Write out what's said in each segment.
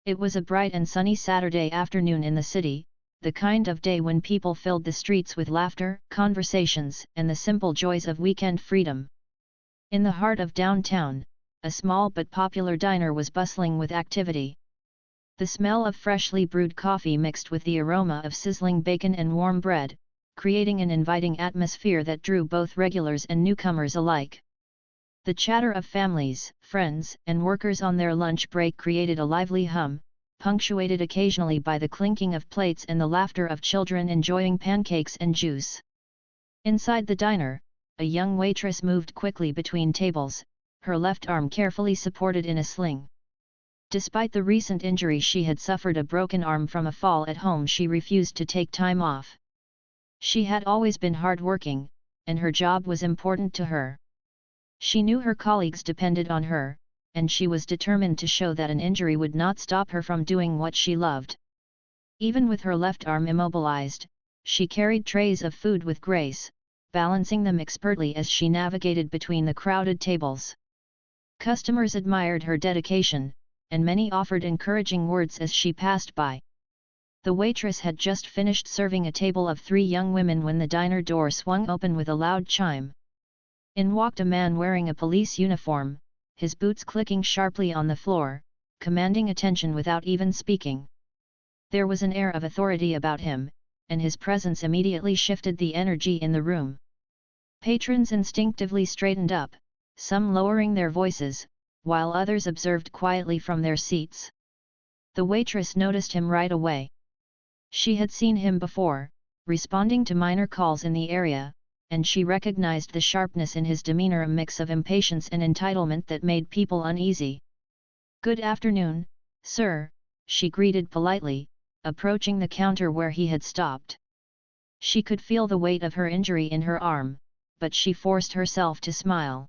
It was a bright and sunny Saturday afternoon in the city, the kind of day when people filled the streets with laughter, conversations, and the simple joys of weekend freedom. In the heart of downtown, a small but popular diner was bustling with activity. The smell of freshly brewed coffee mixed with the aroma of sizzling bacon and warm bread, creating an inviting atmosphere that drew both regulars and newcomers alike. The chatter of families, friends, and workers on their lunch break created a lively hum, punctuated occasionally by the clinking of plates and the laughter of children enjoying pancakes and juice. Inside the diner, a young waitress moved quickly between tables, her left arm carefully supported in a sling. Despite the recent injury she had suffered, a broken arm from a fall at home, she refused to take time off. She had always been hardworking, and her job was important to her. She knew her colleagues depended on her, and she was determined to show that an injury would not stop her from doing what she loved. Even with her left arm immobilized, she carried trays of food with grace, balancing them expertly as she navigated between the crowded tables. Customers admired her dedication, and many offered encouraging words as she passed by. The waitress had just finished serving a table of 3 young women when the diner door swung open with a loud chime. In walked a man wearing a police uniform, his boots clicking sharply on the floor, commanding attention without even speaking. There was an air of authority about him, and his presence immediately shifted the energy in the room. Patrons instinctively straightened up, some lowering their voices, while others observed quietly from their seats. The waitress noticed him right away. She had seen him before, responding to minor calls in the area, and she recognized the sharpness in his demeanor, a mix of impatience and entitlement that made people uneasy. "Good afternoon, sir," she greeted politely, approaching the counter where he had stopped. She could feel the weight of her injury in her arm, but she forced herself to smile.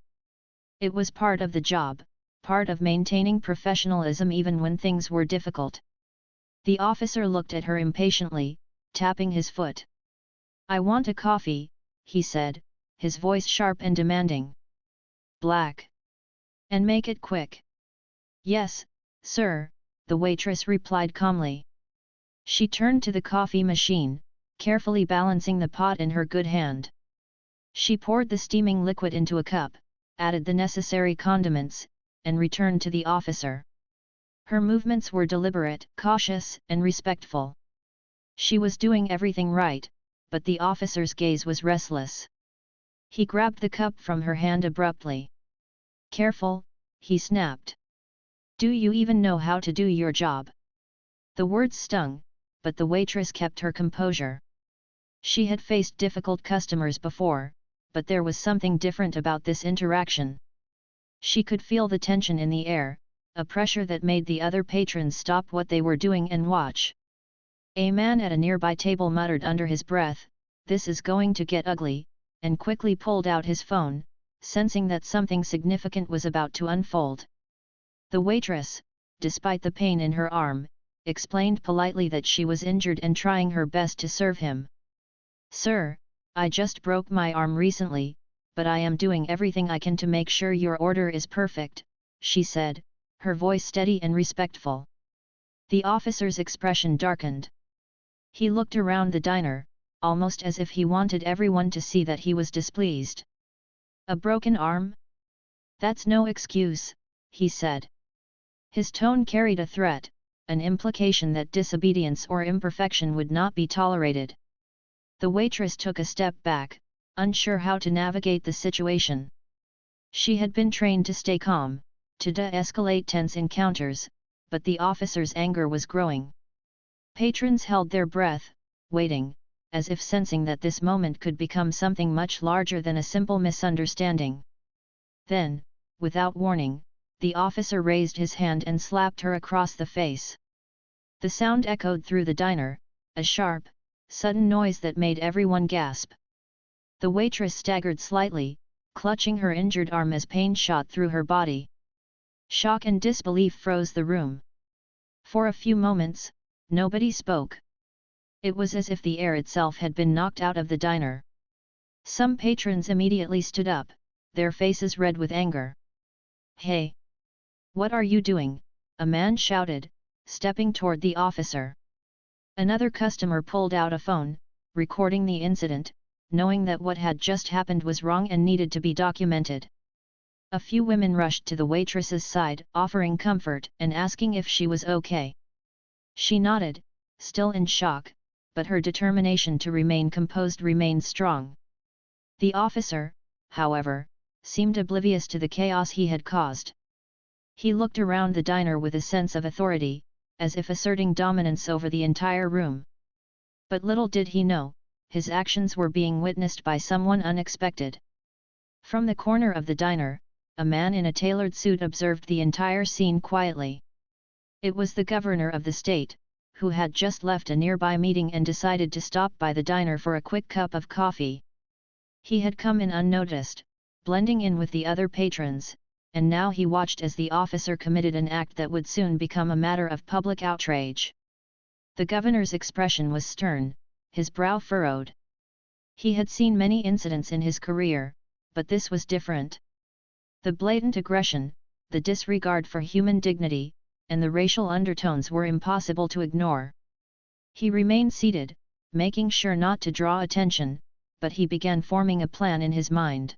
It was part of the job, part of maintaining professionalism even when things were difficult. The officer looked at her impatiently, tapping his foot. "I want a coffee," he said, his voice sharp and demanding. "Black. And make it quick." "Yes, sir," the waitress replied calmly. She turned to the coffee machine, carefully balancing the pot in her good hand. She poured the steaming liquid into a cup, added the necessary condiments, and returned to the officer. Her movements were deliberate, cautious, and respectful. She was doing everything right, but the officer's gaze was restless. He grabbed the cup from her hand abruptly. "Careful," he snapped. "Do you even know how to do your job?" The words stung, but the waitress kept her composure. She had faced difficult customers before, but there was something different about this interaction. She could feel the tension in the air, a pressure that made the other patrons stop what they were doing and watch. A man at a nearby table muttered under his breath, "This is going to get ugly," and quickly pulled out his phone, sensing that something significant was about to unfold. The waitress, despite the pain in her arm, explained politely that she was injured and trying her best to serve him. "Sir, I just broke my arm recently, but I am doing everything I can to make sure your order is perfect," she said, her voice steady and respectful. The officer's expression darkened. He looked around the diner, almost as if he wanted everyone to see that he was displeased. "A broken arm? That's no excuse," he said. His tone carried a threat, an implication that disobedience or imperfection would not be tolerated. The waitress took a step back, unsure how to navigate the situation. She had been trained to stay calm, to de-escalate tense encounters, but the officer's anger was growing. Patrons held their breath, waiting, as if sensing that this moment could become something much larger than a simple misunderstanding. Then, without warning, the officer raised his hand and slapped her across the face. The sound echoed through the diner, a sharp, sudden noise that made everyone gasp. The waitress staggered slightly, clutching her injured arm as pain shot through her body. Shock and disbelief froze the room. For a few moments, nobody spoke. It was as if the air itself had been knocked out of the diner. Some patrons immediately stood up, their faces red with anger. "Hey! What are you doing?" a man shouted, stepping toward the officer. Another customer pulled out a phone, recording the incident, knowing that what had just happened was wrong and needed to be documented. A few women rushed to the waitress's side, offering comfort and asking if she was okay. She nodded, still in shock, but her determination to remain composed remained strong. The officer, however, seemed oblivious to the chaos he had caused. He looked around the diner with a sense of authority, as if asserting dominance over the entire room. But little did he know, his actions were being witnessed by someone unexpected. From the corner of the diner, a man in a tailored suit observed the entire scene quietly. It was the governor of the state, who had just left a nearby meeting and decided to stop by the diner for a quick cup of coffee. He had come in unnoticed, blending in with the other patrons, and now he watched as the officer committed an act that would soon become a matter of public outrage. The governor's expression was stern, his brow furrowed. He had seen many incidents in his career, but this was different. The blatant aggression, the disregard for human dignity, and the racial undertones were impossible to ignore. He remained seated, making sure not to draw attention, but he began forming a plan in his mind.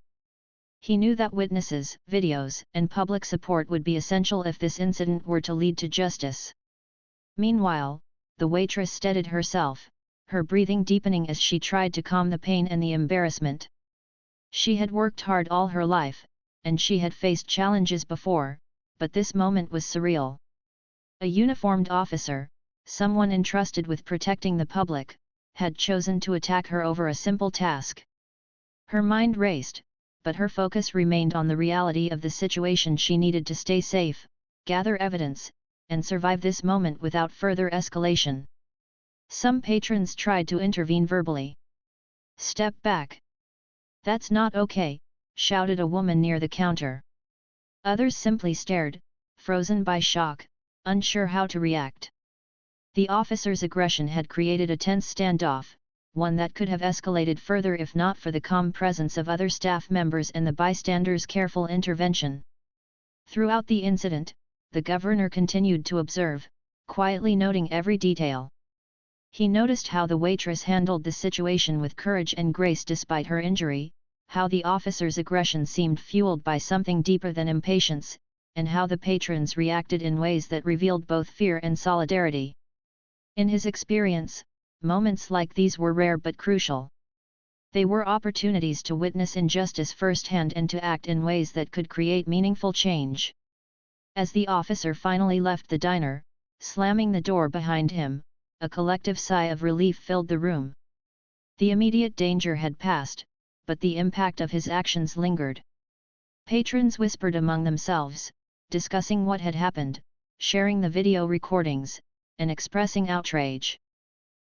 He knew that witnesses, videos, and public support would be essential if this incident were to lead to justice. Meanwhile, the waitress steadied herself, her breathing deepening as she tried to calm the pain and the embarrassment. She had worked hard all her life, and she had faced challenges before, but this moment was surreal. A uniformed officer, someone entrusted with protecting the public, had chosen to attack her over a simple task. Her mind raced, but her focus remained on the reality of the situation. She needed to stay safe, gather evidence, and survive this moment without further escalation. Some patrons tried to intervene verbally. "Step back. That's not okay," shouted a woman near the counter. Others simply stared, frozen by shock, unsure how to react. The officer's aggression had created a tense standoff, one that could have escalated further if not for the calm presence of other staff members and the bystanders' careful intervention. Throughout the incident, the governor continued to observe, quietly noting every detail. He noticed how the waitress handled the situation with courage and grace despite her injury, how the officer's aggression seemed fueled by something deeper than impatience, and how the patrons reacted in ways that revealed both fear and solidarity. In his experience, moments like these were rare but crucial. They were opportunities to witness injustice firsthand and to act in ways that could create meaningful change. As the officer finally left the diner, slamming the door behind him, a collective sigh of relief filled the room. The immediate danger had passed, but the impact of his actions lingered. Patrons whispered among themselves, discussing what had happened, sharing the video recordings, and expressing outrage.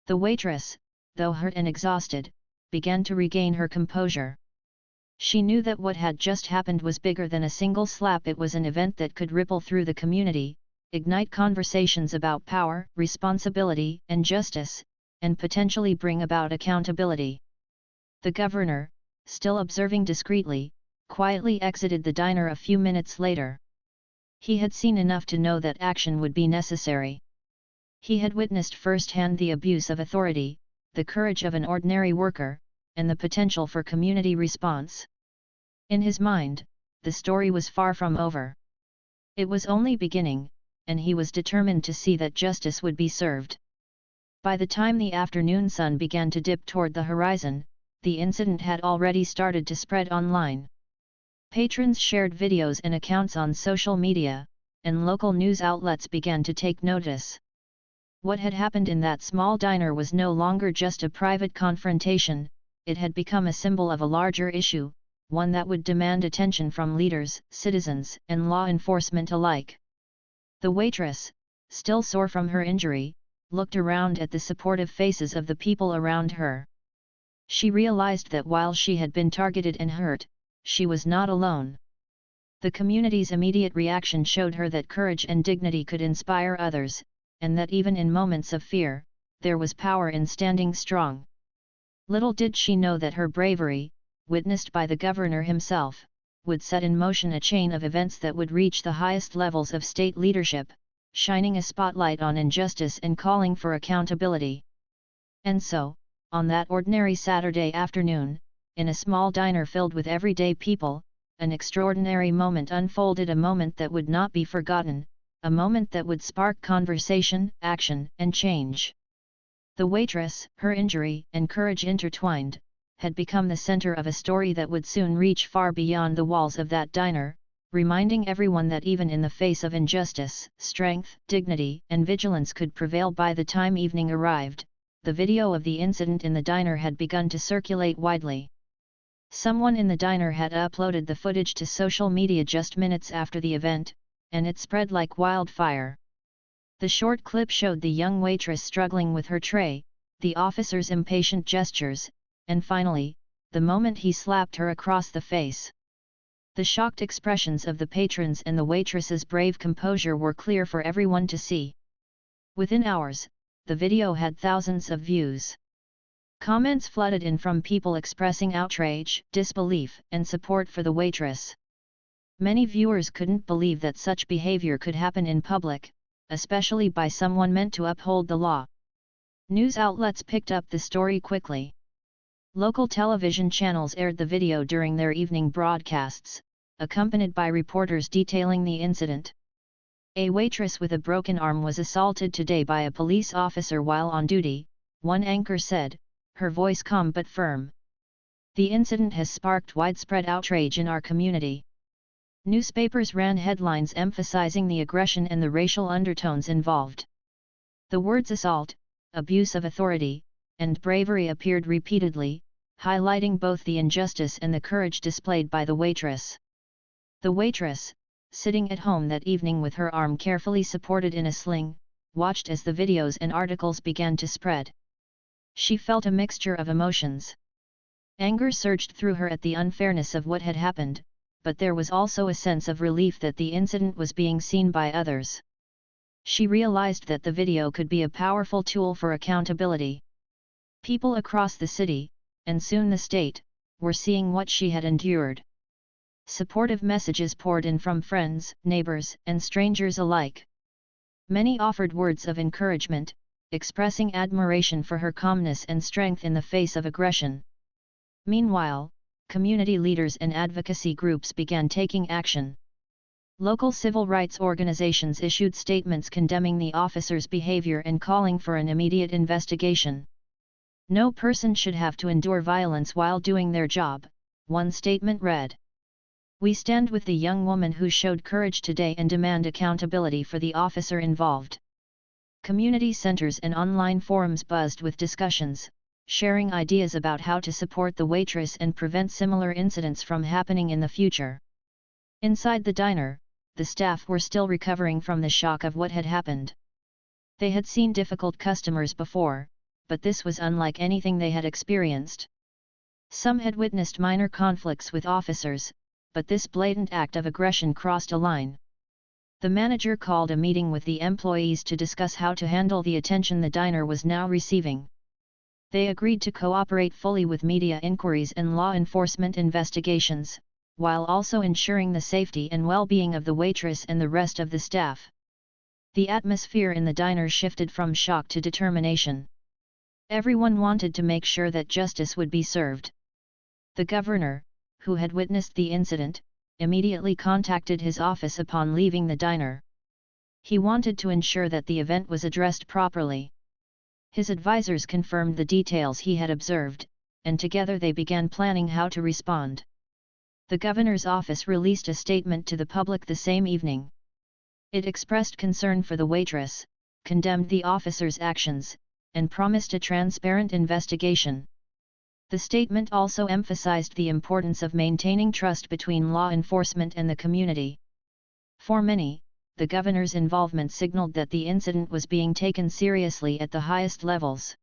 The waitress, though hurt and exhausted, began to regain her composure. She knew that what had just happened was bigger than a single slap. It was an event that could ripple through the community, ignite conversations about power, responsibility, and justice, and potentially bring about accountability. The governor, still observing discreetly, quietly exited the diner a few minutes later. He had seen enough to know that action would be necessary. He had witnessed firsthand the abuse of authority, the courage of an ordinary worker, and the potential for community response. In his mind, the story was far from over. It was only beginning, and he was determined to see that justice would be served. By the time the afternoon sun began to dip toward the horizon, the incident had already started to spread online. Patrons shared videos and accounts on social media, and local news outlets began to take notice. What had happened in that small diner was no longer just a private confrontation, it had become a symbol of a larger issue, one that would demand attention from leaders, citizens, and law enforcement alike. The waitress, still sore from her injury, looked around at the supportive faces of the people around her. She realized that while she had been targeted and hurt, she was not alone. The community's immediate reaction showed her that courage and dignity could inspire others, and that even in moments of fear, there was power in standing strong. Little did she know that her bravery, witnessed by the governor himself, would set in motion a chain of events that would reach the highest levels of state leadership, shining a spotlight on injustice and calling for accountability. And so, on that ordinary Saturday afternoon, in a small diner filled with everyday people, an extraordinary moment unfolded, a moment that would not be forgotten, a moment that would spark conversation, action, and change. The waitress, her injury and courage intertwined, had become the center of a story that would soon reach far beyond the walls of that diner, reminding everyone that even in the face of injustice, strength, dignity, and vigilance could prevail. By the time evening arrived, the video of the incident in the diner had begun to circulate widely. Someone in the diner had uploaded the footage to social media just minutes after the event, and it spread like wildfire. The short clip showed the young waitress struggling with her tray, the officer's impatient gestures, and finally, the moment he slapped her across the face. The shocked expressions of the patrons and the waitress's brave composure were clear for everyone to see. Within hours, the video had thousands of views. Comments flooded in from people expressing outrage, disbelief, and support for the waitress. Many viewers couldn't believe that such behavior could happen in public, especially by someone meant to uphold the law. News outlets picked up the story quickly. Local television channels aired the video during their evening broadcasts, accompanied by reporters detailing the incident. A waitress with a broken arm was assaulted today by a police officer while on duty, one anchor said, her voice calm but firm. The incident has sparked widespread outrage in our community. Newspapers ran headlines emphasizing the aggression and the racial undertones involved. The words assault, abuse of authority, and bravery appeared repeatedly, highlighting both the injustice and the courage displayed by the waitress. The waitress, sitting at home that evening with her arm carefully supported in a sling, watched as the videos and articles began to spread. She felt a mixture of emotions. Anger surged through her at the unfairness of what had happened, but there was also a sense of relief that the incident was being seen by others. She realized that the video could be a powerful tool for accountability. People across the city, and soon the state, were seeing what she had endured. Supportive messages poured in from friends, neighbors, and strangers alike. Many offered words of encouragement, expressing admiration for her calmness and strength in the face of aggression. Meanwhile, community leaders and advocacy groups began taking action. Local civil rights organizations issued statements condemning the officer's behavior and calling for an immediate investigation. No person should have to endure violence while doing their job, one statement read. We stand with the young woman who showed courage today and demand accountability for the officer involved. Community centers and online forums buzzed with discussions, sharing ideas about how to support the waitress and prevent similar incidents from happening in the future. Inside the diner, the staff were still recovering from the shock of what had happened. They had seen difficult customers before, but this was unlike anything they had experienced. Some had witnessed minor conflicts with officers, but this blatant act of aggression crossed a line. The manager called a meeting with the employees to discuss how to handle the attention the diner was now receiving. They agreed to cooperate fully with media inquiries and law enforcement investigations, while also ensuring the safety and well-being of the waitress and the rest of the staff. The atmosphere in the diner shifted from shock to determination. Everyone wanted to make sure that justice would be served. The governor, who had witnessed the incident, immediately contacted his office upon leaving the diner. He wanted to ensure that the event was addressed properly. His advisors confirmed the details he had observed, and together they began planning how to respond. The governor's office released a statement to the public the same evening. It expressed concern for the waitress, condemned the officer's actions, and promised a transparent investigation. The statement also emphasized the importance of maintaining trust between law enforcement and the community. For many, the governor's involvement signaled that the incident was being taken seriously at the highest levels.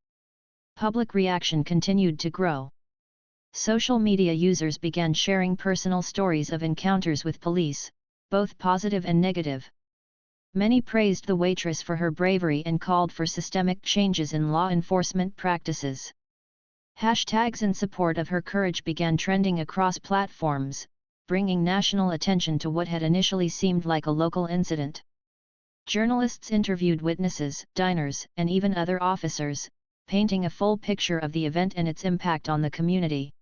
Public reaction continued to grow. Social media users began sharing personal stories of encounters with police, both positive and negative. Many praised the waitress for her bravery and called for systemic changes in law enforcement practices. Hashtags in support of her courage began trending across platforms, bringing national attention to what had initially seemed like a local incident. Journalists interviewed witnesses, diners, and even other officers, painting a full picture of the event and its impact on the community.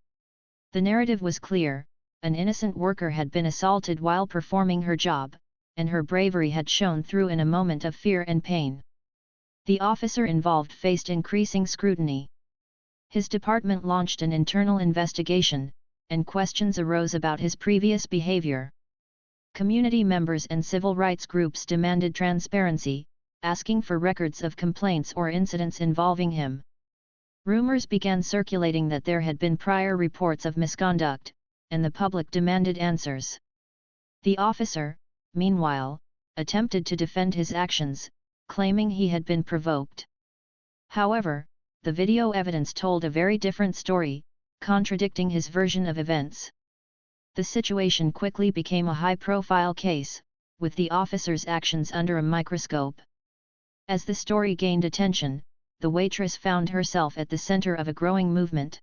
The narrative was clear: an innocent worker had been assaulted while performing her job, and her bravery had shone through in a moment of fear and pain. The officer involved faced increasing scrutiny. His department launched an internal investigation, and questions arose about his previous behavior. Community members and civil rights groups demanded transparency, asking for records of complaints or incidents involving him. Rumors began circulating that there had been prior reports of misconduct, and the public demanded answers. The officer, meanwhile, attempted to defend his actions, claiming he had been provoked. However, the video evidence told a very different story, contradicting his version of events. The situation quickly became a high-profile case, with the officer's actions under a microscope. As the story gained attention, the waitress found herself at the center of a growing movement.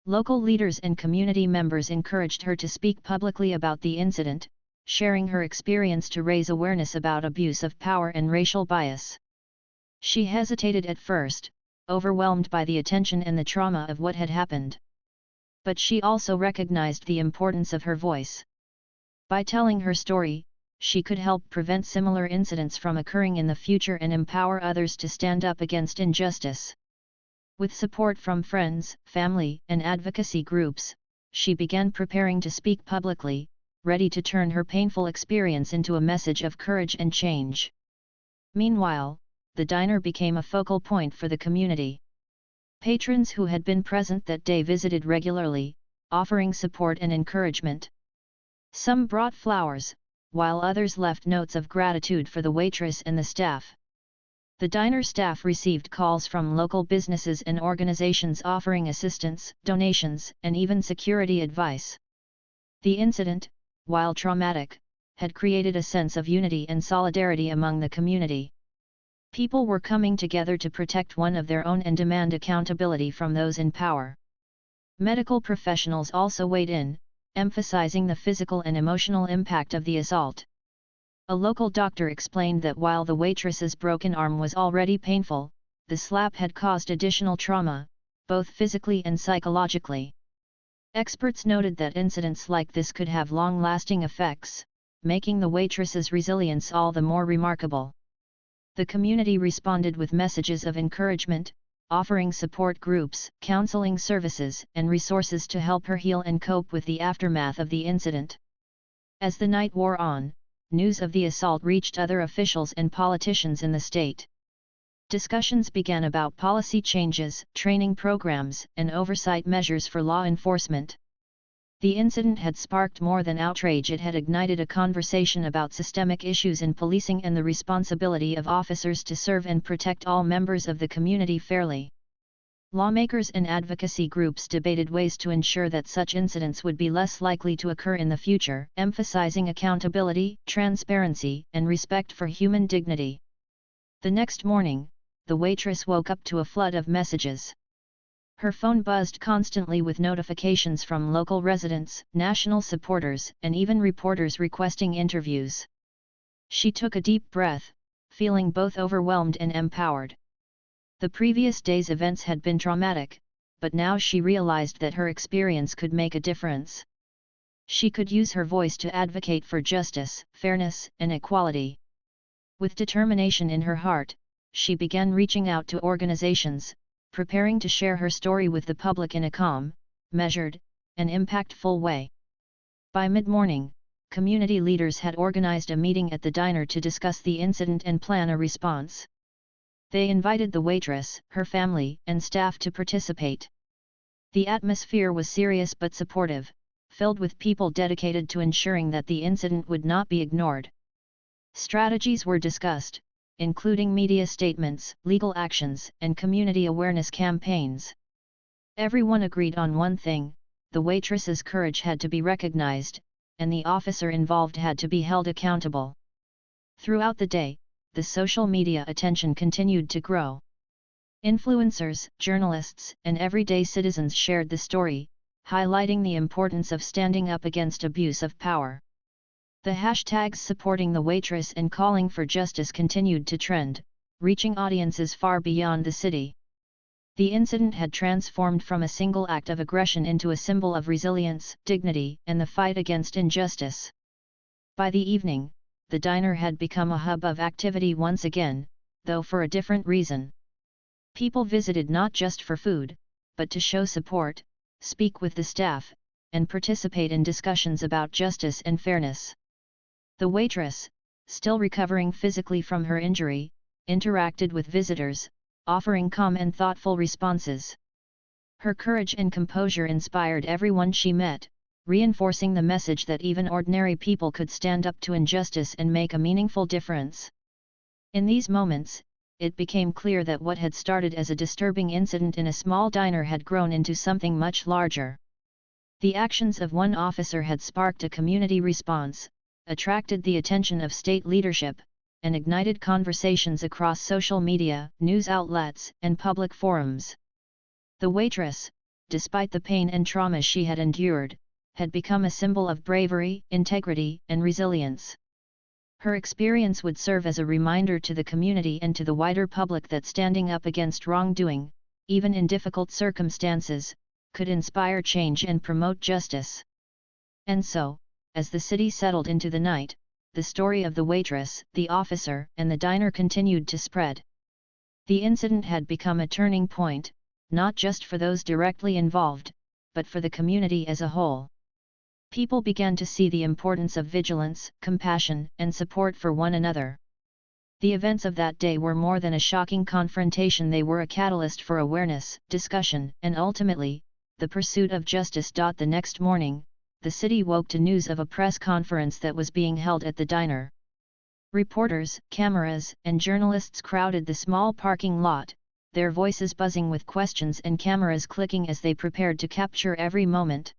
Local leaders and community members encouraged her to speak publicly about the incident, sharing her experience to raise awareness about abuse of power and racial bias. She hesitated at first, overwhelmed by the attention and the trauma of what had happened. But she also recognized the importance of her voice. By telling her story, she could help prevent similar incidents from occurring in the future and empower others to stand up against injustice. With support from friends, family, and advocacy groups, she began preparing to speak publicly, ready to turn her painful experience into a message of courage and change. Meanwhile, the diner became a focal point for the community. Patrons who had been present that day visited regularly, offering support and encouragement. Some brought flowers, while others left notes of gratitude for the waitress and the staff. The diner staff received calls from local businesses and organizations offering assistance, donations, and even security advice. The incident, while traumatic, had created a sense of unity and solidarity among the community. People were coming together to protect one of their own and demand accountability from those in power. Medical professionals also weighed in, emphasizing the physical and emotional impact of the assault. A local doctor explained that while the waitress's broken arm was already painful, the slap had caused additional trauma, both physically and psychologically. Experts noted that incidents like this could have long-lasting effects, making the waitress's resilience all the more remarkable. The community responded with messages of encouragement, offering support groups, counseling services, and resources to help her heal and cope with the aftermath of the incident. As the night wore on, news of the assault reached other officials and politicians in the state. Discussions began about policy changes, training programs, and oversight measures for law enforcement. The incident had sparked more than outrage. It had ignited a conversation about systemic issues in policing and the responsibility of officers to serve and protect all members of the community fairly. Lawmakers and advocacy groups debated ways to ensure that such incidents would be less likely to occur in the future, emphasizing accountability, transparency, and respect for human dignity. The next morning, the waitress woke up to a flood of messages. Her phone buzzed constantly with notifications from local residents, national supporters, and even reporters requesting interviews. She took a deep breath, feeling both overwhelmed and empowered. The previous day's events had been traumatic, but now she realized that her experience could make a difference. She could use her voice to advocate for justice, fairness, and equality. With determination in her heart, she began reaching out to organizations, preparing to share her story with the public in a calm, measured, and impactful way. By mid-morning, community leaders had organized a meeting at the diner to discuss the incident and plan a response. They invited the waitress, her family, and staff to participate. The atmosphere was serious but supportive, filled with people dedicated to ensuring that the incident would not be ignored. Strategies were discussed, including media statements, legal actions, and community awareness campaigns. Everyone agreed on one thing: the waitress's courage had to be recognized, and the officer involved had to be held accountable. Throughout the day, the social media attention continued to grow. Influencers, journalists, and everyday citizens shared the story, highlighting the importance of standing up against abuse of power. The hashtags supporting the waitress and calling for justice continued to trend, reaching audiences far beyond the city. The incident had transformed from a single act of aggression into a symbol of resilience, dignity, and the fight against injustice. By the evening, the diner had become a hub of activity once again, though for a different reason. People visited not just for food, but to show support, speak with the staff, and participate in discussions about justice and fairness. The waitress, still recovering physically from her injury, interacted with visitors, offering calm and thoughtful responses. Her courage and composure inspired everyone she met, reinforcing the message that even ordinary people could stand up to injustice and make a meaningful difference. In these moments, it became clear that what had started as a disturbing incident in a small diner had grown into something much larger. The actions of one officer had sparked a community response, attracted the attention of state leadership, and ignited conversations across social media, news outlets, and public forums. The waitress, despite the pain and trauma she had endured, had become a symbol of bravery, integrity, and resilience. Her experience would serve as a reminder to the community and to the wider public that standing up against wrongdoing, even in difficult circumstances, could inspire change and promote justice. And so, as the city settled into the night, the story of the waitress, the officer, and the diner continued to spread. The incident had become a turning point, not just for those directly involved, but for the community as a whole. People began to see the importance of vigilance, compassion, and support for one another. The events of that day were more than a shocking confrontation, they were a catalyst for awareness, discussion, and ultimately, the pursuit of justice. The next morning, the city woke to news of a press conference that was being held at the diner. Reporters, cameras, and journalists crowded the small parking lot, their voices buzzing with questions and cameras clicking as they prepared to capture every moment.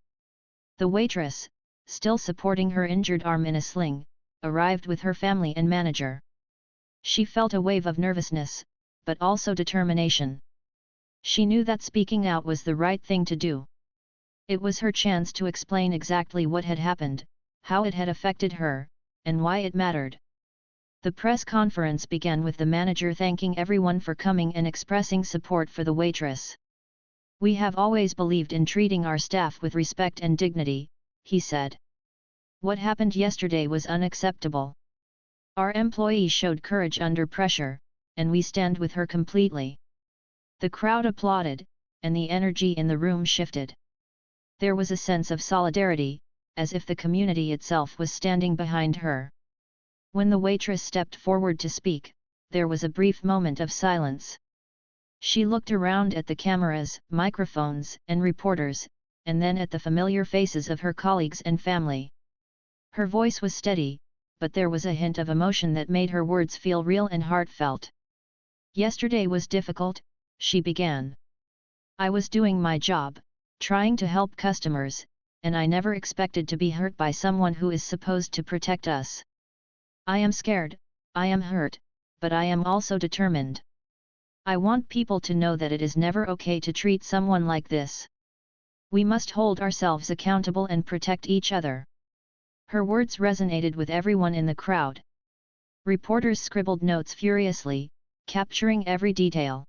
The waitress, still supporting her injured arm in a sling, arrived with her family and manager. She felt a wave of nervousness, but also determination. She knew that speaking out was the right thing to do. It was her chance to explain exactly what had happened, how it had affected her, and why it mattered. The press conference began with the manager thanking everyone for coming and expressing support for the waitress. "We have always believed in treating our staff with respect and dignity," he said. "What happened yesterday was unacceptable. Our employee showed courage under pressure, and we stand with her completely." The crowd applauded, and the energy in the room shifted. There was a sense of solidarity, as if the community itself was standing behind her. When the waitress stepped forward to speak, there was a brief moment of silence. She looked around at the cameras, microphones, and reporters, and then at the familiar faces of her colleagues and family. Her voice was steady, but there was a hint of emotion that made her words feel real and heartfelt. "Yesterday was difficult," she began. "I was doing my job, trying to help customers, and I never expected to be hurt by someone who is supposed to protect us. I am scared, I am hurt, but I am also determined. I want people to know that it is never okay to treat someone like this. We must hold ourselves accountable and protect each other." Her words resonated with everyone in the crowd. Reporters scribbled notes furiously, capturing every detail.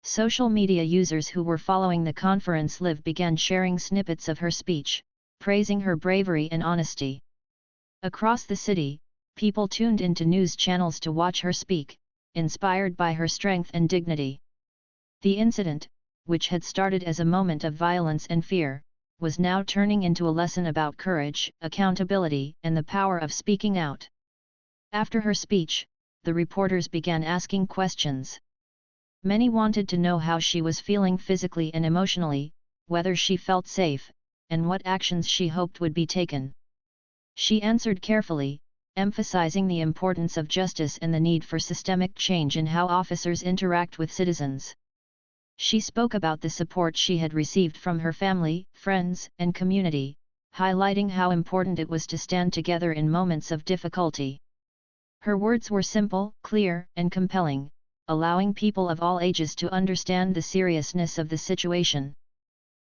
Social media users who were following the conference live began sharing snippets of her speech, praising her bravery and honesty. Across the city, people tuned into news channels to watch her speak, inspired by her strength and dignity. The incident, which had started as a moment of violence and fear, was now turning into a lesson about courage, accountability, and the power of speaking out. After her speech, the reporters began asking questions. Many wanted to know how she was feeling physically and emotionally, whether she felt safe, and what actions she hoped would be taken. She answered carefully, emphasizing the importance of justice and the need for systemic change in how officers interact with citizens. She spoke about the support she had received from her family, friends, and community, highlighting how important it was to stand together in moments of difficulty. Her words were simple, clear, and compelling, allowing people of all ages to understand the seriousness of the situation.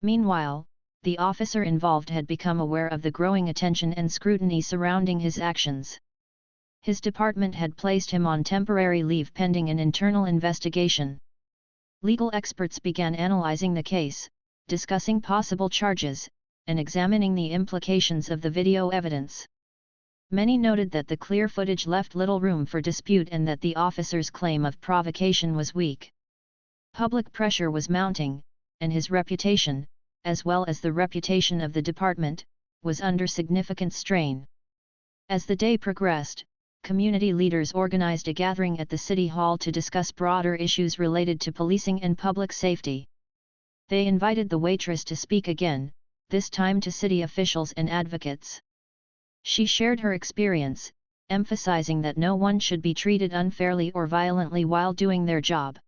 Meanwhile, the officer involved had become aware of the growing attention and scrutiny surrounding his actions. His department had placed him on temporary leave pending an internal investigation. Legal experts began analyzing the case, discussing possible charges, and examining the implications of the video evidence. Many noted that the clear footage left little room for dispute and that the officer's claim of provocation was weak. Public pressure was mounting, and his reputation, as well as the reputation of the department, was under significant strain. As the day progressed, community leaders organized a gathering at the City Hall to discuss broader issues related to policing and public safety. They invited the waitress to speak again, this time to city officials and advocates. She shared her experience, emphasizing that no one should be treated unfairly or violently while doing their job.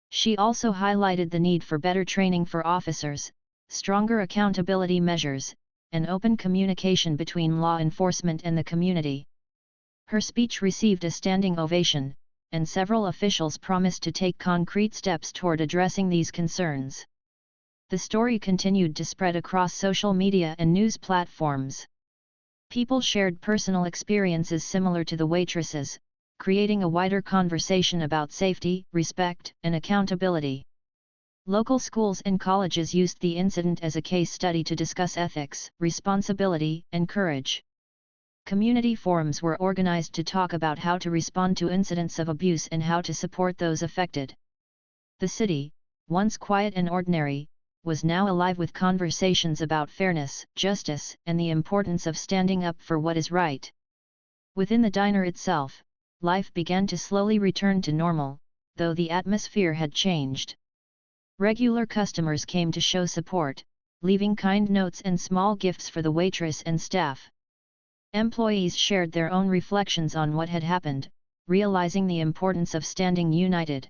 She also highlighted the need for better training for officers, stronger accountability measures, and open communication between law enforcement and the community. Her speech received a standing ovation, and several officials promised to take concrete steps toward addressing these concerns. The story continued to spread across social media and news platforms. People shared personal experiences similar to the waitress's, creating a wider conversation about safety, respect, and accountability. Local schools and colleges used the incident as a case study to discuss ethics, responsibility, and courage. Community forums were organized to talk about how to respond to incidents of abuse and how to support those affected. The city, once quiet and ordinary, was now alive with conversations about fairness, justice, and the importance of standing up for what is right. Within the diner itself, life began to slowly return to normal, though the atmosphere had changed. Regular customers came to show support, leaving kind notes and small gifts for the waitress and staff. Employees shared their own reflections on what had happened, realizing the importance of standing united.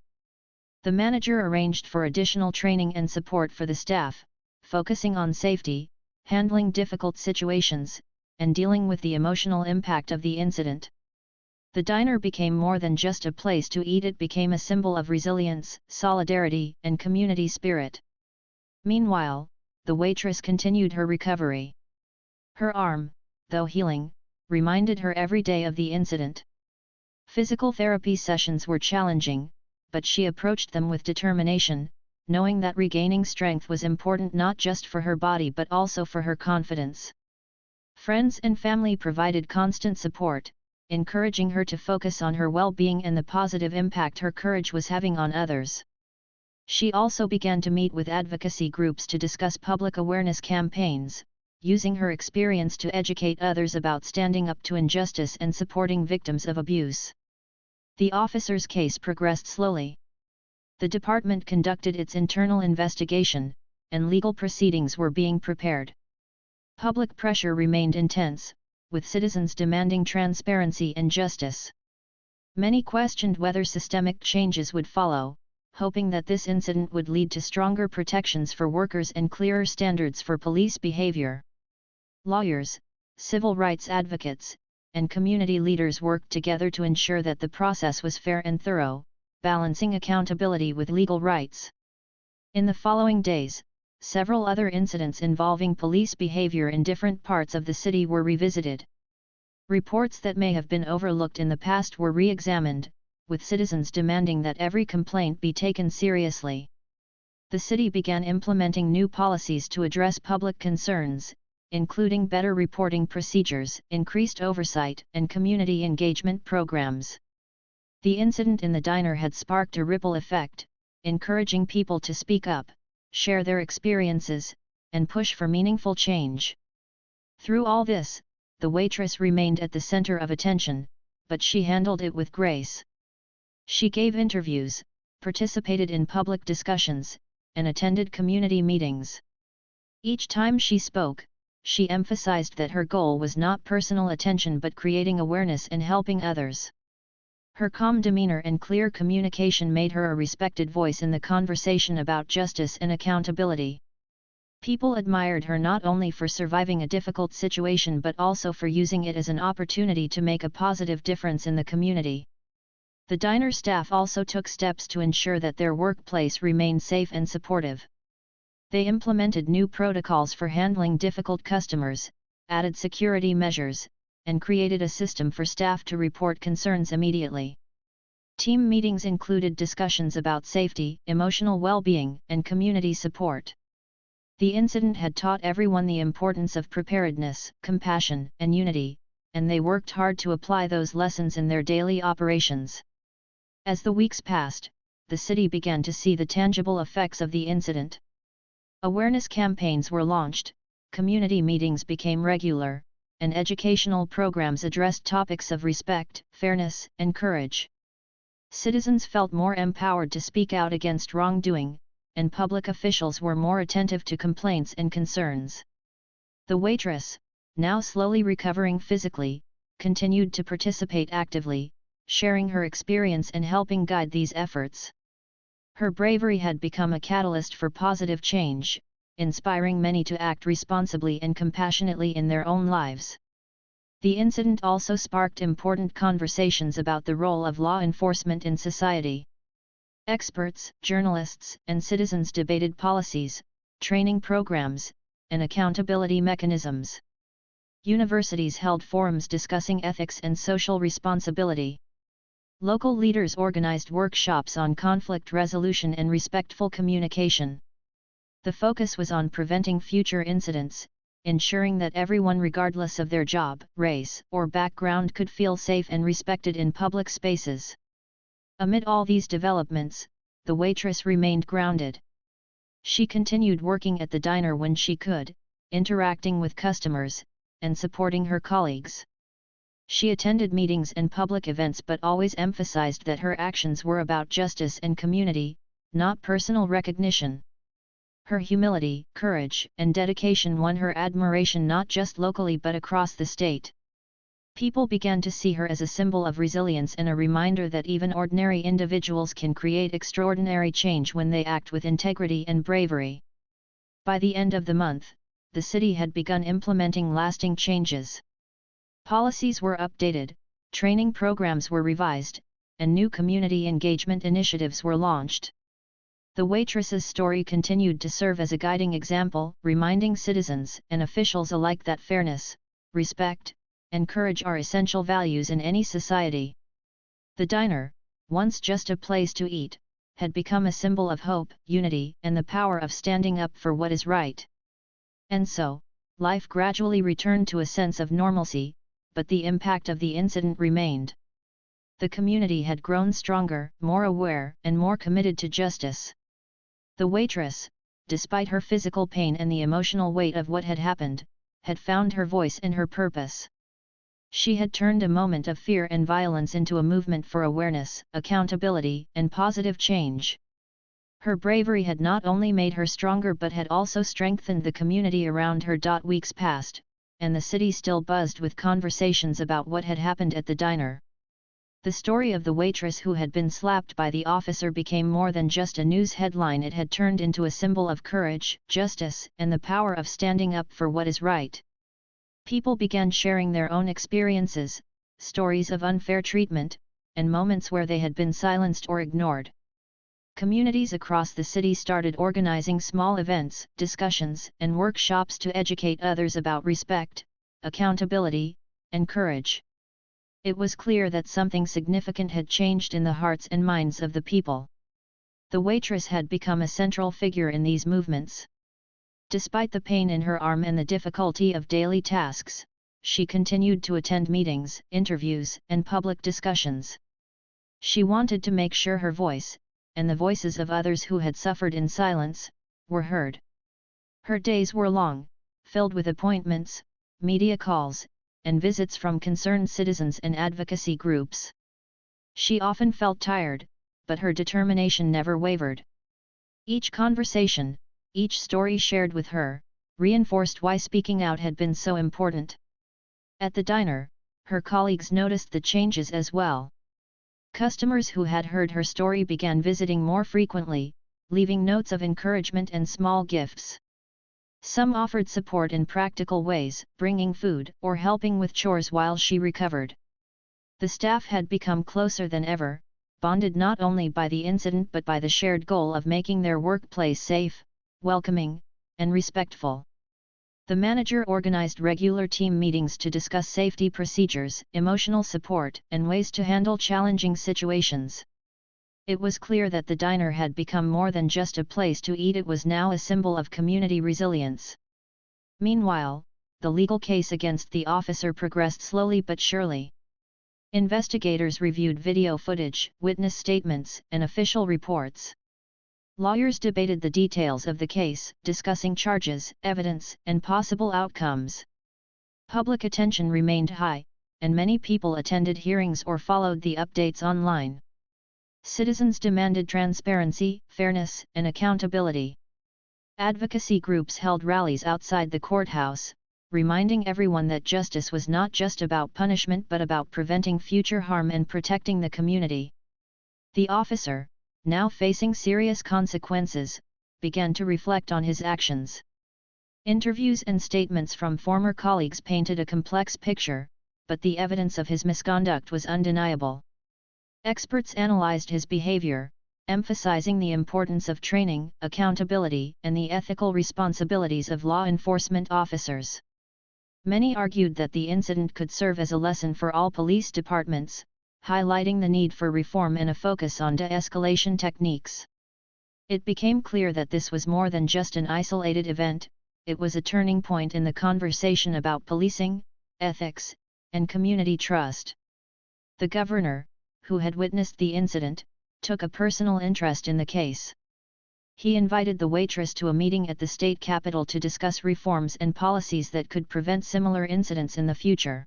The manager arranged for additional training and support for the staff, focusing on safety, handling difficult situations, and dealing with the emotional impact of the incident. The diner became more than just a place to eat, it became a symbol of resilience, solidarity, and community spirit. Meanwhile, the waitress continued her recovery. Her arm, though healing, reminded her every day of the incident. Physical therapy sessions were challenging, but she approached them with determination, knowing that regaining strength was important not just for her body but also for her confidence. Friends and family provided constant support, encouraging her to focus on her well-being and the positive impact her courage was having on others. She also began to meet with advocacy groups to discuss public awareness campaigns, using her experience to educate others about standing up to injustice and supporting victims of abuse. The officer's case progressed slowly. The department conducted its internal investigation, and legal proceedings were being prepared. Public pressure remained intense, with citizens demanding transparency and justice. Many questioned whether systemic changes would follow, hoping that this incident would lead to stronger protections for workers and clearer standards for police behavior. Lawyers, civil rights advocates, and community leaders worked together to ensure that the process was fair and thorough, balancing accountability with legal rights. In the following days, several other incidents involving police behavior in different parts of the city were revisited. Reports that may have been overlooked in the past were re-examined, with citizens demanding that every complaint be taken seriously. The city began implementing new policies to address public concerns, including better reporting procedures, increased oversight, and community engagement programs. The incident in the diner had sparked a ripple effect, encouraging people to speak up, share their experiences, and push for meaningful change. Through all this, the waitress remained at the center of attention, but she handled it with grace. She gave interviews, participated in public discussions, and attended community meetings. Each time she spoke, she emphasized that her goal was not personal attention but creating awareness and helping others. Her calm demeanor and clear communication made her a respected voice in the conversation about justice and accountability. People admired her not only for surviving a difficult situation but also for using it as an opportunity to make a positive difference in the community. The diner staff also took steps to ensure that their workplace remained safe and supportive. They implemented new protocols for handling difficult customers, added security measures, and created a system for staff to report concerns immediately. Team meetings included discussions about safety, emotional well-being, and community support. The incident had taught everyone the importance of preparedness, compassion, and unity, and they worked hard to apply those lessons in their daily operations. As the weeks passed, the city began to see the tangible effects of the incident. Awareness campaigns were launched, community meetings became regular, and educational programs addressed topics of respect, fairness, and courage. Citizens felt more empowered to speak out against wrongdoing, and public officials were more attentive to complaints and concerns. The waitress, now slowly recovering physically, continued to participate actively, sharing her experience and helping guide these efforts. Her bravery had become a catalyst for positive change, inspiring many to act responsibly and compassionately in their own lives. The incident also sparked important conversations about the role of law enforcement in society. Experts, journalists, and citizens debated policies, training programs, and accountability mechanisms. Universities held forums discussing ethics and social responsibility. Local leaders organized workshops on conflict resolution and respectful communication. The focus was on preventing future incidents, ensuring that everyone regardless of their job, race, or background could feel safe and respected in public spaces. Amid all these developments, the waitress remained grounded. She continued working at the diner when she could, interacting with customers, and supporting her colleagues. She attended meetings and public events but always emphasized that her actions were about justice and community, not personal recognition. Her humility, courage, and dedication won her admiration not just locally but across the state. People began to see her as a symbol of resilience and a reminder that even ordinary individuals can create extraordinary change when they act with integrity and bravery. By the end of the month, the city had begun implementing lasting changes. Policies were updated, training programs were revised, and new community engagement initiatives were launched. The waitress's story continued to serve as a guiding example, reminding citizens and officials alike that fairness, respect, and courage are essential values in any society. The diner, once just a place to eat, had become a symbol of hope, unity, and the power of standing up for what is right. And so, life gradually returned to a sense of normalcy, but the impact of the incident remained. The community had grown stronger, more aware, and more committed to justice. The waitress, despite her physical pain and the emotional weight of what had happened, had found her voice and her purpose. She had turned a moment of fear and violence into a movement for awareness, accountability, and positive change. Her bravery had not only made her stronger but had also strengthened the community around her. Weeks passed, and the city still buzzed with conversations about what had happened at the diner. The story of the waitress who had been slapped by the officer became more than just a news headline. It had turned into a symbol of courage, justice, and the power of standing up for what is right. People began sharing their own experiences, stories of unfair treatment, and moments where they had been silenced or ignored. Communities across the city started organizing small events, discussions, and workshops to educate others about respect, accountability, and courage. It was clear that something significant had changed in the hearts and minds of the people. The waitress had become a central figure in these movements. Despite the pain in her arm and the difficulty of daily tasks, she continued to attend meetings, interviews, and public discussions. She wanted to make sure her voice, and the voices of others who had suffered in silence, were heard. Her days were long, filled with appointments, media calls, and visits from concerned citizens and advocacy groups. She often felt tired, but her determination never wavered. Each conversation, each story shared with her, reinforced why speaking out had been so important. At the diner, her colleagues noticed the changes as well. Customers who had heard her story began visiting more frequently, leaving notes of encouragement and small gifts. Some offered support in practical ways, bringing food or helping with chores while she recovered. The staff had become closer than ever, bonded not only by the incident but by the shared goal of making their workplace safe, welcoming, and respectful. The manager organized regular team meetings to discuss safety procedures, emotional support, and ways to handle challenging situations. It was clear that the diner had become more than just a place to eat, it was now a symbol of community resilience. Meanwhile, the legal case against the officer progressed slowly but surely. Investigators reviewed video footage, witness statements, and official reports. Lawyers debated the details of the case, discussing charges, evidence, and possible outcomes. Public attention remained high, and many people attended hearings or followed the updates online. Citizens demanded transparency, fairness, and accountability. Advocacy groups held rallies outside the courthouse, reminding everyone that justice was not just about punishment but about preventing future harm and protecting the community. The officer, now facing serious consequences, began to reflect on his actions. Interviews and statements from former colleagues painted a complex picture, but the evidence of his misconduct was undeniable. Experts analyzed his behavior, emphasizing the importance of training, accountability, and the ethical responsibilities of law enforcement officers. Many argued that the incident could serve as a lesson for all police departments, highlighting the need for reform and a focus on de-escalation techniques. It became clear that this was more than just an isolated event, it was a turning point in the conversation about policing, ethics, and community trust. The governor, who had witnessed the incident, took a personal interest in the case. He invited the Waitress to a meeting at the state capitol to discuss reforms and policies that could prevent similar incidents in the future.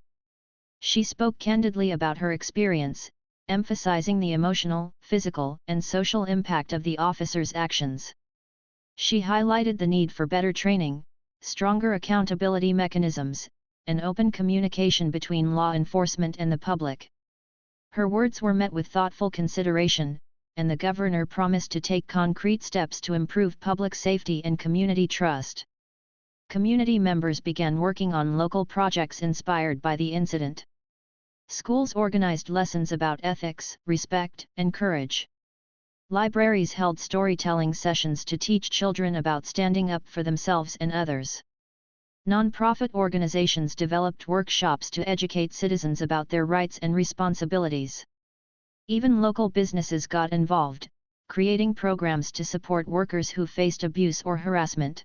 She spoke candidly about her experience, emphasizing the emotional, physical, and social impact of the officer's actions. She highlighted the need for better training, stronger accountability mechanisms, and open communication between law enforcement and the public. Her words were met with thoughtful consideration, and the governor promised to take concrete steps to improve public safety and community trust. Community members began working on local projects inspired by the incident. Schools organized lessons about ethics, respect, and courage. Libraries held storytelling sessions to teach children about standing up for themselves and others. Non-profit organizations developed workshops to educate citizens about their rights and responsibilities. Even local businesses got involved, creating programs to support workers who faced abuse or harassment.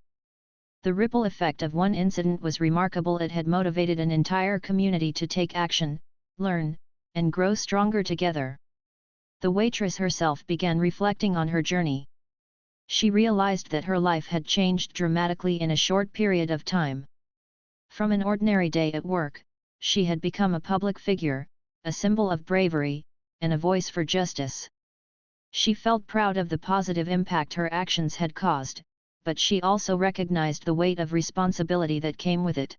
The ripple effect of one incident was remarkable. It had motivated an entire community to take action, learn, and grow stronger together. The waitress herself began reflecting on her journey. She realized that her life had changed dramatically in a short period of time. From an ordinary day at work, she had become a public figure, a symbol of bravery, and a voice for justice. She felt proud of the positive impact her actions had caused, but she also recognized the weight of responsibility that came with it.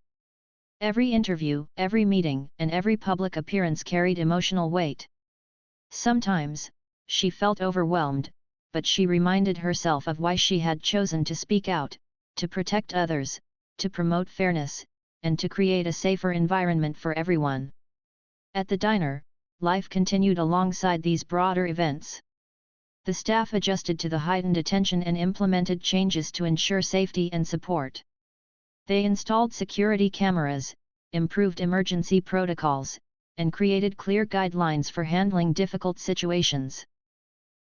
Every interview, every meeting, and every public appearance carried emotional weight. Sometimes, she felt overwhelmed, but she reminded herself of why she had chosen to speak out, to protect others, to promote fairness, and to create a safer environment for everyone. At the diner, life continued alongside these broader events. The staff adjusted to the heightened attention and implemented changes to ensure safety and support. They installed security cameras, improved emergency protocols, and created clear guidelines for handling difficult situations.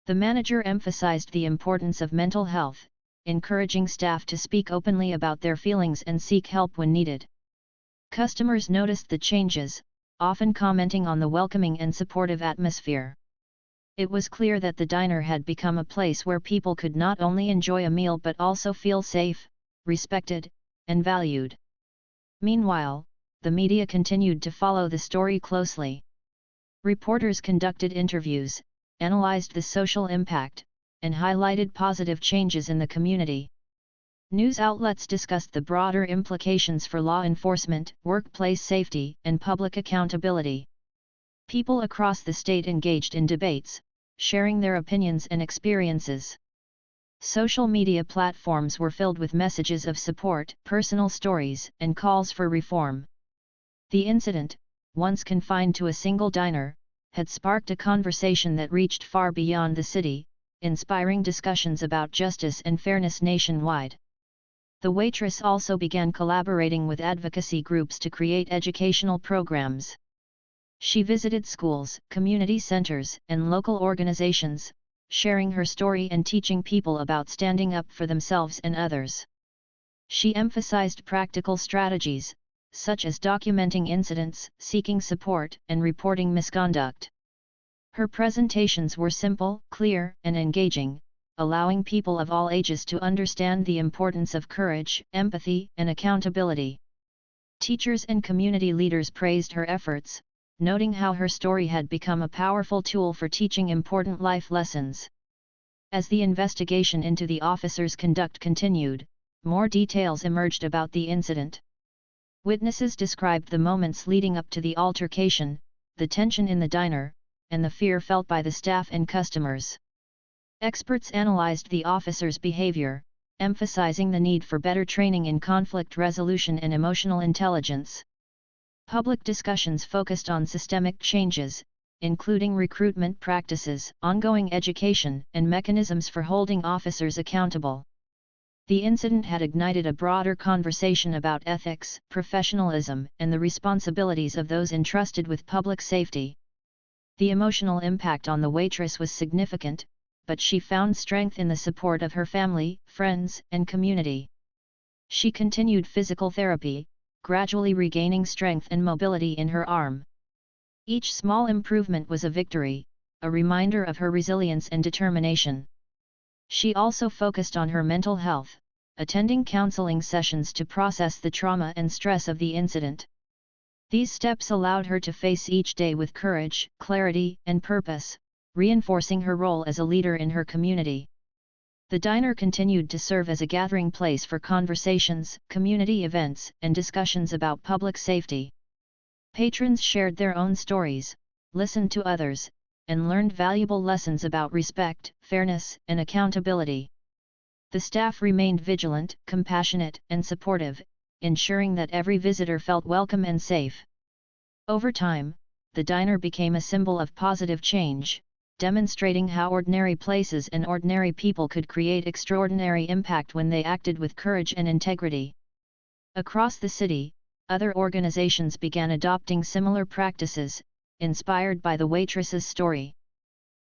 The manager emphasized the importance of mental health, encouraging staff to speak openly about their feelings and seek help when needed. Customers noticed the changes, often commenting on the welcoming and supportive atmosphere. It was clear that the diner had become a place where people could not only enjoy a meal but also feel safe, respected, and valued. Meanwhile, the media continued to follow the story closely. Reporters conducted interviews, analyzed the social impact, and highlighted positive changes in the community. News outlets discussed the broader implications for law enforcement, workplace safety, and public accountability. People across the state engaged in debates, sharing their opinions and experiences. Social media platforms were filled with messages of support, personal stories, and calls for reform. The incident, once confined to a single diner, had sparked a conversation that reached far beyond the city, inspiring discussions about justice and fairness nationwide. The Waitress also began collaborating with advocacy groups to create educational programs. She visited schools, community centers, and local organizations, sharing her story and teaching people about standing up for themselves and others. She emphasized practical strategies, such as documenting incidents, seeking support, and reporting misconduct. Her presentations were simple, clear, and engaging, allowing people of all ages to understand the importance of courage, empathy, and accountability. Teachers and community leaders praised her efforts, noting how her story had become a powerful tool for teaching important life lessons. As the investigation into the officer's conduct continued, more details emerged about the incident. Witnesses described the moments leading up to the altercation, the tension in the diner, and the fear felt by the staff and customers. Experts analyzed the officer's behavior, emphasizing the need for better training in conflict resolution and emotional intelligence. Public discussions focused on systemic changes, including recruitment practices, ongoing education, and mechanisms for holding officers accountable. The incident had ignited a broader conversation about ethics, professionalism, and the responsibilities of those entrusted with public safety. The emotional impact on the Waitress was significant, but she found strength in the support of her family, friends, and community. She continued physical therapy, gradually regaining strength and mobility in her arm. Each small improvement was a victory, a reminder of her resilience and determination. She also focused on her mental health, attending counseling sessions to process the trauma and stress of the incident. These steps allowed her to face each day with courage, clarity, and purpose, reinforcing her role as a leader in her community. The diner continued to serve as a gathering place for conversations, community events, and discussions about public safety. Patrons shared their own stories, listened to others, and learned valuable lessons about respect, fairness, and accountability. The staff remained vigilant, compassionate, and supportive, ensuring that every visitor felt welcome and safe. Over time, the diner became a symbol of positive change, demonstrating how ordinary places and ordinary people could create extraordinary impact when they acted with courage and integrity. Across the city, other organizations began adopting similar practices, inspired by the Waitress's story.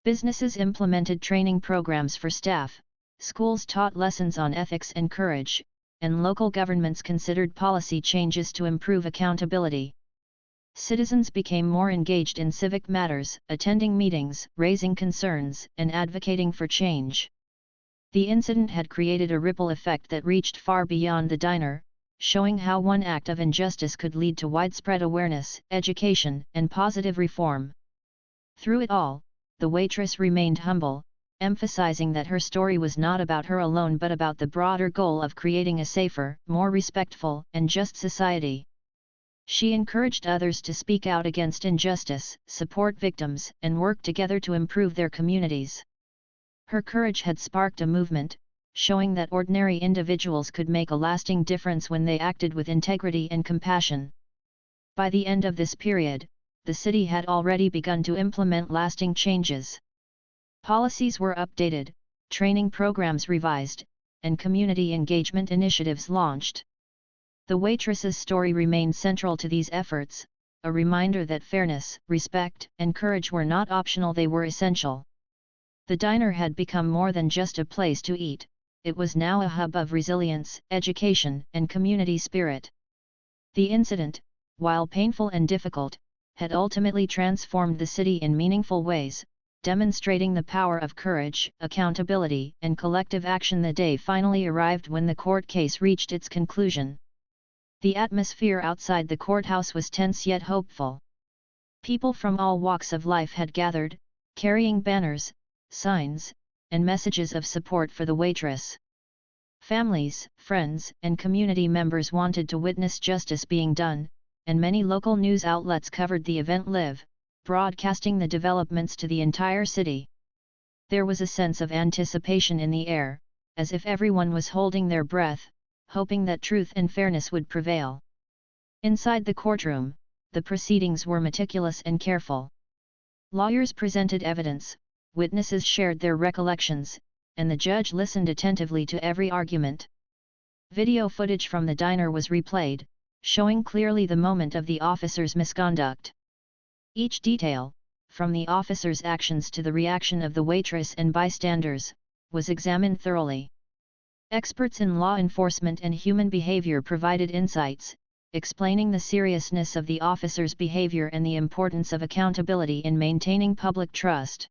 Businesses implemented training programs for staff, schools taught lessons on ethics and courage, and local governments considered policy changes to improve accountability. Citizens became more engaged in civic matters, attending meetings, raising concerns, and advocating for change. The incident had created a ripple effect that reached far beyond the diner, showing how one act of injustice could lead to widespread awareness, education, and positive reform. Through it all, the Waitress remained humble, emphasizing that her story was not about her alone but about the broader goal of creating a safer, more respectful, and just society. She encouraged others to speak out against injustice, support victims, and work together to improve their communities. Her courage had sparked a movement, showing that ordinary individuals could make a lasting difference when they acted with integrity and compassion. By the end of this period, the city had already begun to implement lasting changes. Policies were updated, training programs revised, and community engagement initiatives launched. The Waitress's story remained central to these efforts, a reminder that fairness, respect, and courage were not optional, they were essential. The diner had become more than just a place to eat, it was now a hub of resilience, education, and community spirit. The incident, while painful and difficult, had ultimately transformed the city in meaningful ways, demonstrating the power of courage, accountability, and collective action. The day finally arrived when the court case reached its conclusion. The atmosphere outside the courthouse was tense yet hopeful. People from all walks of life had gathered, carrying banners, signs, and messages of support for the Waitress. Families, friends, and community members wanted to witness justice being done, and many local news outlets covered the event live, broadcasting the developments to the entire city. There was a sense of anticipation in the air, as if everyone was holding their breath, hoping that truth and fairness would prevail. Inside the courtroom, the proceedings were meticulous and careful. Lawyers presented evidence, witnesses shared their recollections, and the judge listened attentively to every argument. Video footage from the diner was replayed, showing clearly the moment of the officer's misconduct. Each detail, from the officer's actions to the reaction of the waitress and bystanders, was examined thoroughly. Experts in law enforcement and human behavior provided insights, explaining the seriousness of the officer's behavior and the importance of accountability in maintaining public trust.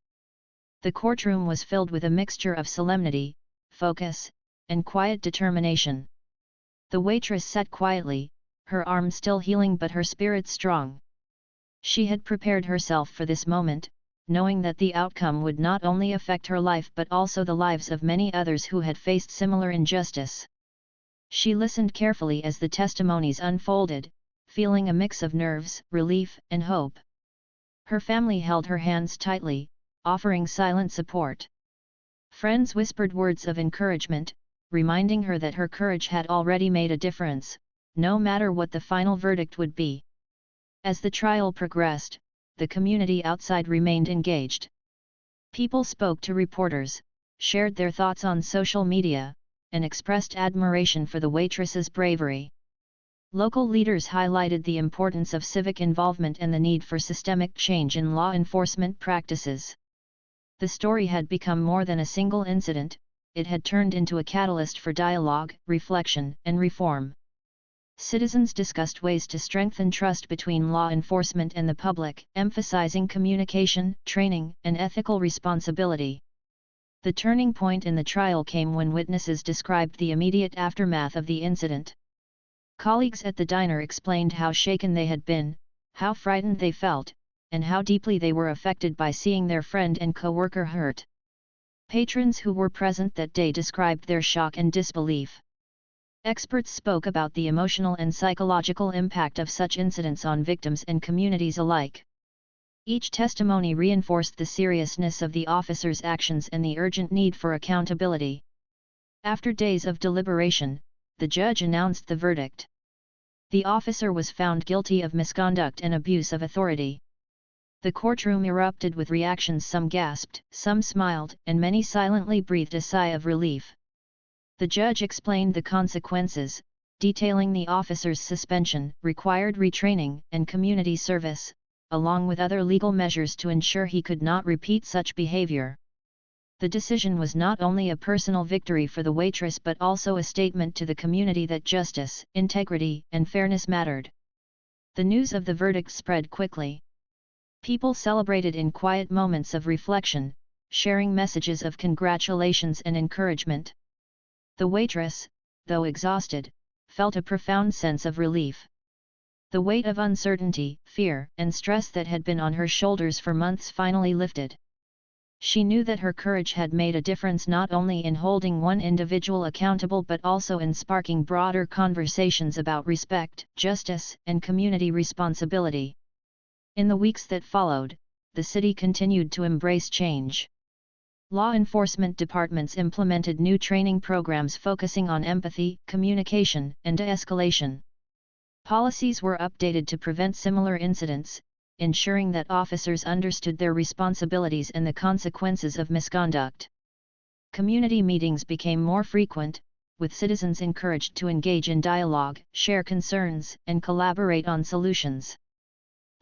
The courtroom was filled with a mixture of solemnity, focus, and quiet determination. The waitress sat quietly, her arm still healing but her spirit strong. She had prepared herself for this moment, knowing that the outcome would not only affect her life but also the lives of many others who had faced similar injustice. She listened carefully as the testimonies unfolded, feeling a mix of nerves, relief, and hope. Her family held her hands tightly, offering silent support. Friends whispered words of encouragement, reminding her that her courage had already made a difference, no matter what the final verdict would be. As the trial progressed, the community outside remained engaged. People spoke to reporters, shared their thoughts on social media, and expressed admiration for the waitress's bravery. Local leaders highlighted the importance of civic involvement and the need for systemic change in law enforcement practices. The story had become more than a single incident, it had turned into a catalyst for dialogue, reflection, and reform. Citizens discussed ways to strengthen trust between law enforcement and the public, emphasizing communication, training, and ethical responsibility. The turning point in the trial came when witnesses described the immediate aftermath of the incident. Colleagues at the diner explained how shaken they had been, how frightened they felt, and how deeply they were affected by seeing their friend and co-worker hurt. Patrons who were present that day described their shock and disbelief. Experts spoke about the emotional and psychological impact of such incidents on victims and communities alike. Each testimony reinforced the seriousness of the officer's actions and the urgent need for accountability. After days of deliberation, the judge announced the verdict. The officer was found guilty of misconduct and abuse of authority. The courtroom erupted with reactions, some gasped, some smiled, and many silently breathed a sigh of relief. The judge explained the consequences, detailing the officer's suspension, required retraining, and community service, along with other legal measures to ensure he could not repeat such behavior. The decision was not only a personal victory for the waitress but also a statement to the community that justice, integrity, and fairness mattered. The news of the verdict spread quickly. People celebrated in quiet moments of reflection, sharing messages of congratulations and encouragement. The waitress, though exhausted, felt a profound sense of relief. The weight of uncertainty, fear, and stress that had been on her shoulders for months finally lifted. She knew that her courage had made a difference not only in holding one individual accountable but also in sparking broader conversations about respect, justice, and community responsibility. In the weeks that followed, the city continued to embrace change. Law enforcement departments implemented new training programs focusing on empathy, communication, and de-escalation. Policies were updated to prevent similar incidents, ensuring that officers understood their responsibilities and the consequences of misconduct. Community meetings became more frequent, with citizens encouraged to engage in dialogue, share concerns, and collaborate on solutions.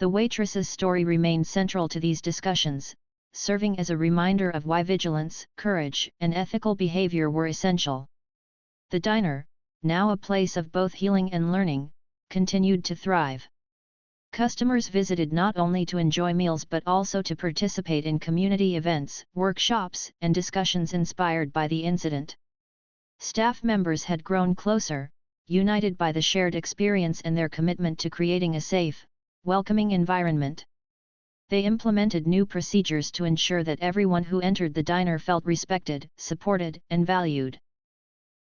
The waitress's story remained central to these discussions, serving as a reminder of why vigilance, courage, and ethical behavior were essential. The diner, now a place of both healing and learning, continued to thrive. Customers visited not only to enjoy meals but also to participate in community events, workshops, and discussions inspired by the incident. Staff members had grown closer, united by the shared experience and their commitment to creating a safe, welcoming environment. They implemented new procedures to ensure that everyone who entered the diner felt respected, supported, and valued.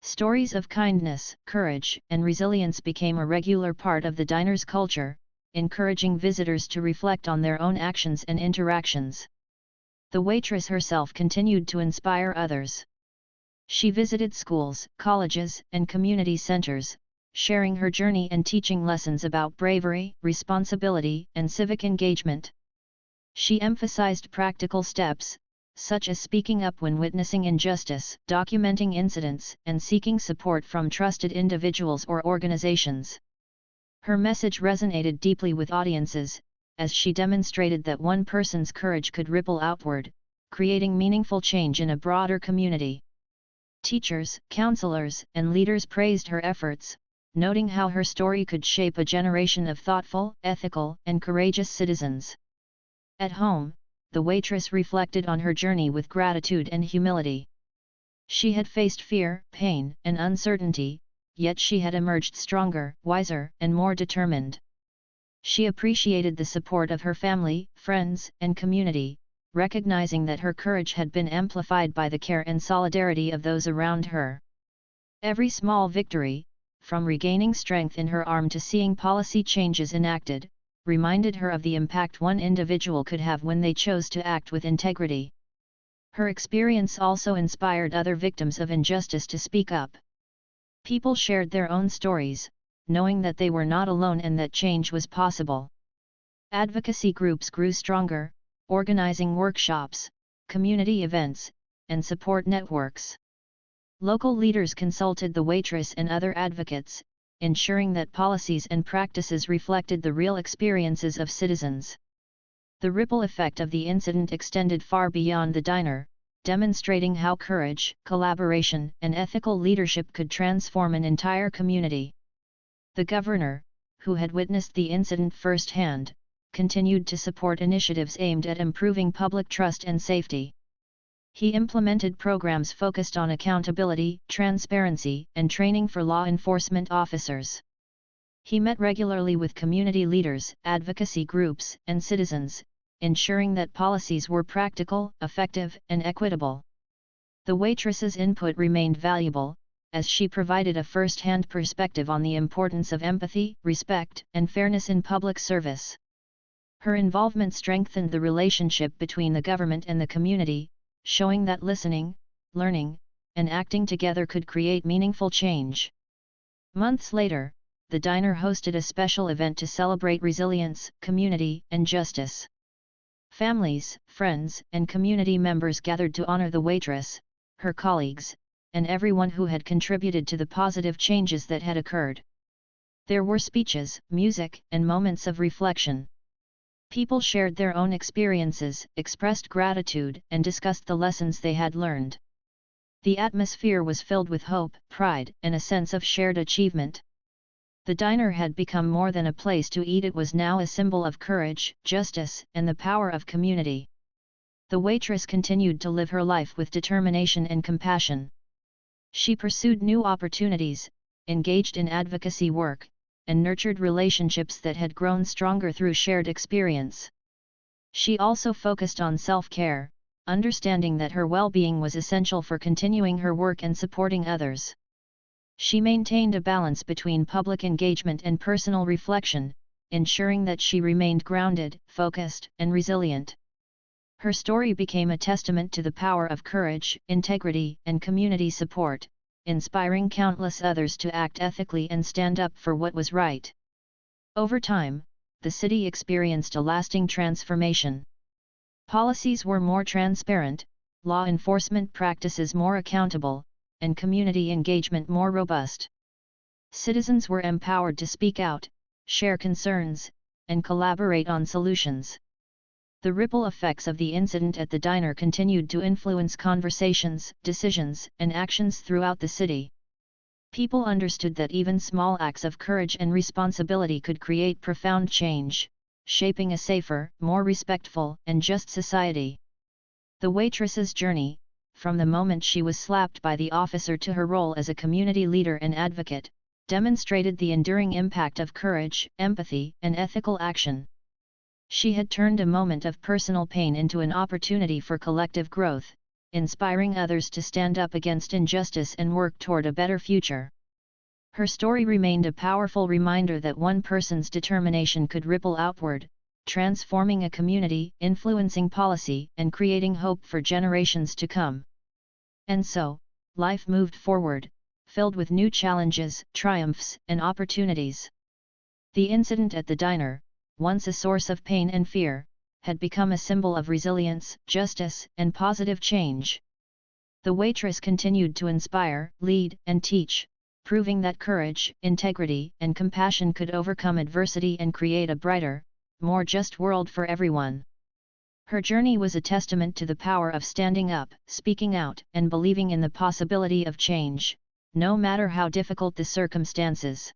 Stories of kindness, courage, and resilience became a regular part of the diner's culture, encouraging visitors to reflect on their own actions and interactions. The waitress herself continued to inspire others. She visited schools, colleges, and community centers, sharing her journey and teaching lessons about bravery, responsibility, and civic engagement. She emphasized practical steps, such as speaking up when witnessing injustice, documenting incidents, and seeking support from trusted individuals or organizations. Her message resonated deeply with audiences, as she demonstrated that one person's courage could ripple outward, creating meaningful change in a broader community. Teachers, counselors, and leaders praised her efforts, noting how her story could shape a generation of thoughtful, ethical, and courageous citizens. At home, the waitress reflected on her journey with gratitude and humility. She had faced fear, pain, and uncertainty, yet she had emerged stronger, wiser, and more determined. She appreciated the support of her family, friends, and community, recognizing that her courage had been amplified by the care and solidarity of those around her. Every small victory, from regaining strength in her arm to seeing policy changes enacted, reminded her of the impact one individual could have when they chose to act with integrity. Her experience also inspired other victims of injustice to speak up. People shared their own stories, knowing that they were not alone and that change was possible. Advocacy groups grew stronger, organizing workshops, community events, and support networks. Local leaders consulted the waitress and other advocates, ensuring that policies and practices reflected the real experiences of citizens. The ripple effect of the incident extended far beyond the diner, demonstrating how courage, collaboration, and ethical leadership could transform an entire community. The governor, who had witnessed the incident firsthand, continued to support initiatives aimed at improving public trust and safety. He implemented programs focused on accountability, transparency, and training for law enforcement officers. He met regularly with community leaders, advocacy groups, and citizens, ensuring that policies were practical, effective, and equitable. The waitress's input remained valuable, as she provided a first-hand perspective on the importance of empathy, respect, and fairness in public service. Her involvement strengthened the relationship between the government and the community, showing that listening, learning, and acting together could create meaningful change. Months later, the diner hosted a special event to celebrate resilience, community, and justice. Families, friends, and community members gathered to honor the waitress, her colleagues, and everyone who had contributed to the positive changes that had occurred. There were speeches, music, and moments of reflection. People shared their own experiences, expressed gratitude, and discussed the lessons they had learned. The atmosphere was filled with hope, pride, and a sense of shared achievement. The diner had become more than a place to eat; it was now a symbol of courage, justice, and the power of community. The waitress continued to live her life with determination and compassion. She pursued new opportunities, engaged in advocacy work, and nurtured relationships that had grown stronger through shared experience. She also focused on self-care, understanding that her well-being was essential for continuing her work and supporting others. She maintained a balance between public engagement and personal reflection, ensuring that she remained grounded, focused, and resilient. Her story became a testament to the power of courage, integrity, and community support, inspiring countless others to act ethically and stand up for what was right. Over time, the city experienced a lasting transformation. Policies were more transparent, law enforcement practices more accountable, and community engagement more robust. Citizens were empowered to speak out, share concerns, and collaborate on solutions. The ripple effects of the incident at the diner continued to influence conversations, decisions, and actions throughout the city. People understood that even small acts of courage and responsibility could create profound change, shaping a safer, more respectful, and just society. The waitress's journey, from the moment she was slapped by the officer to her role as a community leader and advocate, demonstrated the enduring impact of courage, empathy, and ethical action. She had turned a moment of personal pain into an opportunity for collective growth, inspiring others to stand up against injustice and work toward a better future. Her story remained a powerful reminder that one person's determination could ripple outward, transforming a community, influencing policy, and creating hope for generations to come. And so, life moved forward, filled with new challenges, triumphs, and opportunities. The incident at the diner, once a source of pain and fear, had become a symbol of resilience, justice, and positive change. The Waitress continued to inspire, lead, and teach, proving that courage, integrity, and compassion could overcome adversity and create a brighter, more just world for everyone. Her journey was a testament to the power of standing up, speaking out, and believing in the possibility of change, no matter how difficult the circumstances.